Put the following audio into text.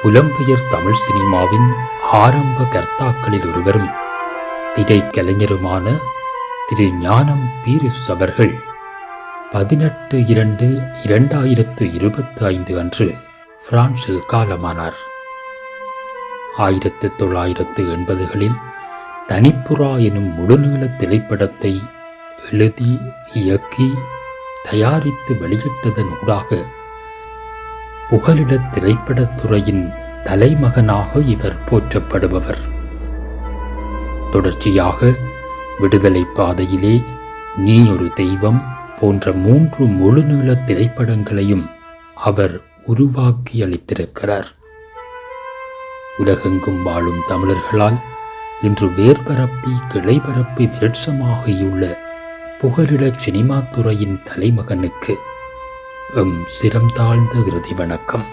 புலம்பெயர் தமிழ் சினிமாவின் ஆரம்ப கர்த்தாக்களில் ஒருவரும் திரைக்கலைஞருமான திரு ஞானம் பீரிஸ் அவர்கள் 18/2/2025 அன்று பிரான்சில் காலமானார். 1980களில் தனிப்புறா எனும் முழுநீள திரைப்படத்தை எழுதி, இயக்கி, தயாரித்து வெளியிட்டதன் ஊடாக புகலிட திரைப்படத்துறையின் தலைமகனாக இவர் போற்றப்படுபவர். தொடர்ச்சியாக விடுதலை பாதையிலே, நீ ஒரு தெய்வம் போன்ற 3 முழுநீள திரைப்படங்களையும் அவர் உருவாக்கி அளித்திருக்கிறார். உலகெங்கும் வாழும் தமிழர்களால் இன்று வேர்பரப்பி கிளைபரப்பி விருட்சமாகியுள்ள புகலிட சினிமா துறையின் தலைமகனுக்கு எம் சிரம் தாழ்ந்த இறுதி வணக்கம்.